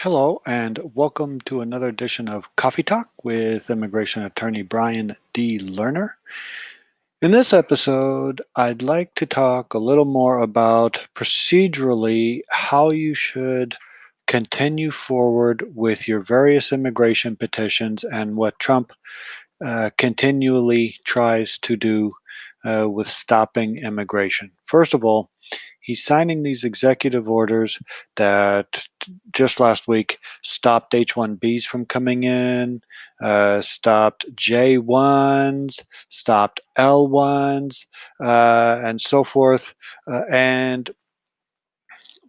Hello, and welcome to another edition of Coffee Talk with immigration attorney Brian D. Lerner. In this episode, I'd like to talk a little more about procedurally how you should continue forward with your various immigration petitions and what Trump continually tries to do with stopping immigration. First of all, he's signing these executive orders that just last week stopped H-1Bs from coming in, stopped J-1s, stopped L-1s, and so forth. And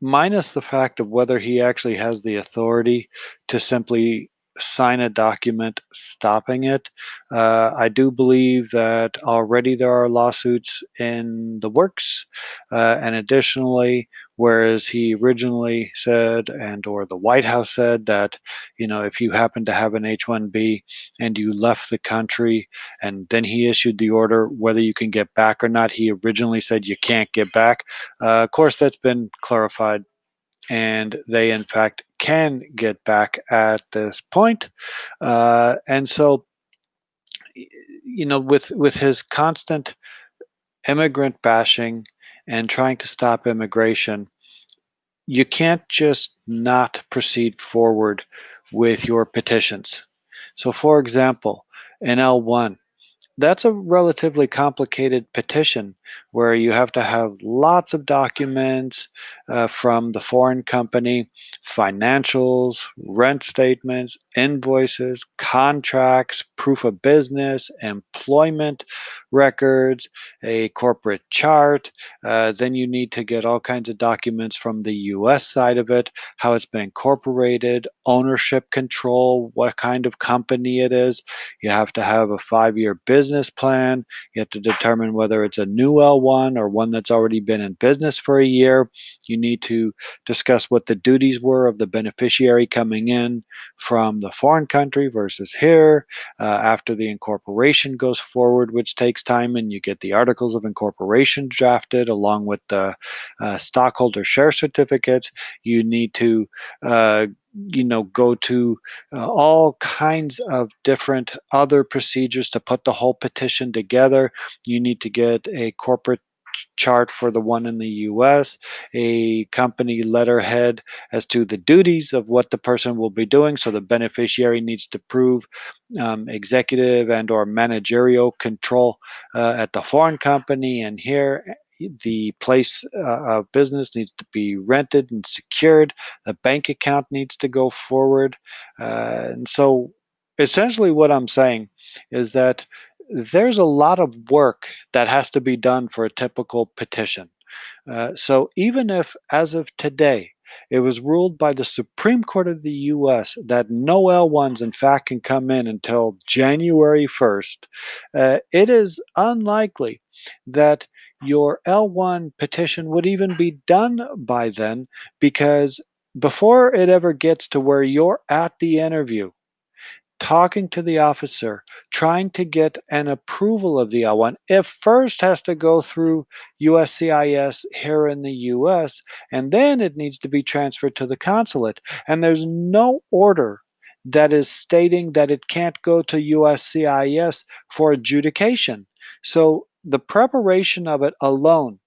minus the fact of whether he actually has the authority to simply sign a document stopping it. I do believe that already there are lawsuits in the works, and additionally, whereas he originally said, and or the White House said that, if you happen to have an H-1B and you left the country, and then he issued the order whether you can get back or not, he originally said you can't get back. Of course, that's been clarified, and they, in fact, can get back at this point. And so, with his constant immigrant bashing and trying to stop immigration, you can't just not proceed forward with your petitions. So, for example, in L1, that's a relatively complicated petition where you have to have lots of documents from the foreign company, financials, rent statements, invoices, contracts, proof of business, employment records, a corporate chart. Then you need to get all kinds of documents from the US side of it, how it's been incorporated, ownership control, what kind of company it is. You have to have a 5-year business plan. You have to determine whether it's a new L1 or one that's already been in business for a year. You need to discuss what the duties were of the beneficiary coming in from the foreign country versus here. After the incorporation goes forward, which takes time, and you get the articles of incorporation drafted along with the stockholder share certificates. You need to go to all kinds of different other procedures to put the whole petition together. You need to get a corporate chart for the one in the US, a company letterhead as to the duties of what the person will be doing. So the beneficiary needs to prove executive and or managerial control at the foreign company, and here the place of business needs to be rented and secured. The bank account needs to go forward. And so essentially what I'm saying is that there's a lot of work that has to be done for a typical petition. So even if, as of today, it was ruled by the Supreme Court of the US that no L1s, in fact, can come in until January 1st, it is unlikely that your L1 petition would even be done by then, because before it ever gets to where you're at the interview, talking to the officer, trying to get an approval of the L1. It first has to go through USCIS here in the US, and then it needs to be transferred to the consulate. And there's no order that is stating that it can't go to USCIS for adjudication. So the preparation of it alone,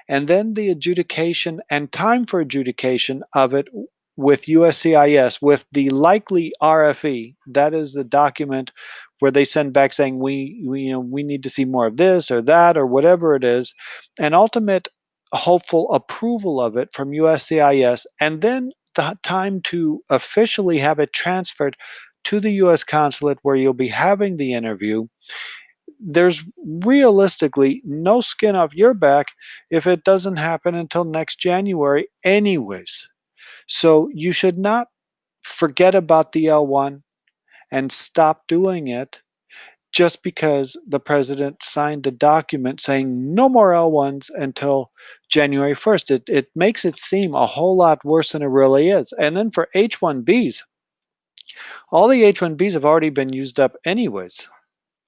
and then the adjudication and time for adjudication of it with USCIS, with the likely RFE, that is the document where they send back saying we need to see more of this or that or whatever it is, an ultimate hopeful approval of it from USCIS, and then the time to officially have it transferred to the US consulate where you'll be having the interview. There's realistically no skin off your back if it doesn't happen until next January anyways. So you should not forget about the L1 and stop doing it just because the president signed a document saying no more L1s until January 1st. It makes it seem a whole lot worse than it really is. And then for H-1Bs, all the H-1Bs have already been used up anyways.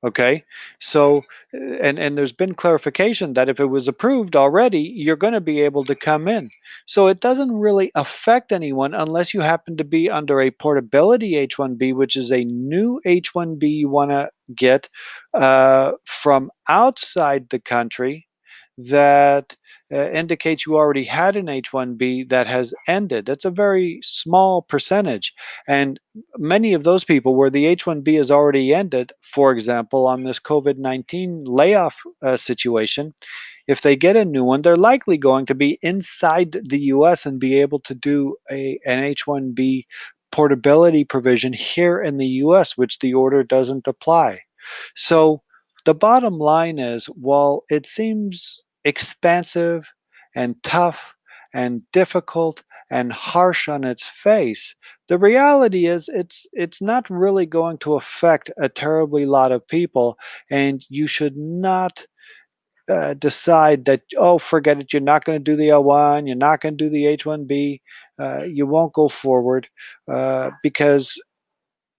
Okay, so and there's been clarification that if it was approved already, you're going to be able to come in. So it doesn't really affect anyone unless you happen to be under a portability H-1B, which is a new H-1B you want to get from outside the country that indicates you already had an H-1B that has ended. That's a very small percentage, and many of those people where the H-1B has already ended, for example, on this COVID-19 layoff situation, if they get a new one, they're likely going to be inside the US and be able to do an H-1B portability provision here in the US, which the order doesn't apply. So the bottom line is, while it seems expansive and tough and difficult and harsh on its face, the reality is it's not really going to affect a terribly lot of people, and you should not decide that, oh, forget it, you're not going to do the L1, you're not going to do the H1B, you won't go forward because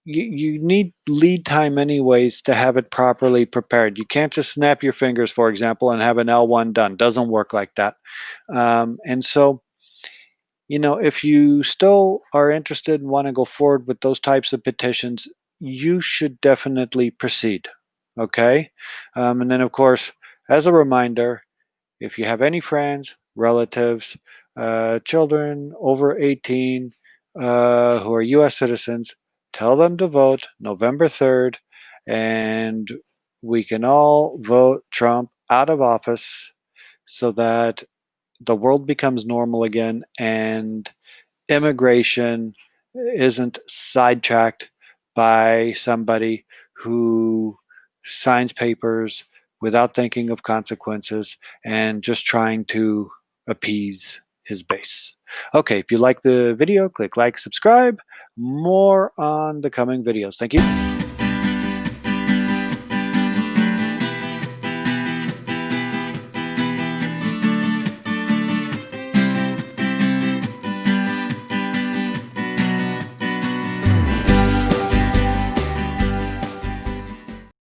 you need lead time anyways to have it properly prepared. You can't just snap your fingers, for example, and have an L1 done. Doesn't work like that. And so, if you still are interested and want to go forward with those types of petitions, you should definitely proceed. Okay. And then, of course, as a reminder, if you have any friends, relatives, children over 18 who are US citizens, tell them to vote November 3rd, and we can all vote Trump out of office so that the world becomes normal again and immigration isn't sidetracked by somebody who signs papers without thinking of consequences and just trying to appease his base. Okay, if you like the video, click like, subscribe. More on the coming videos. Thank you.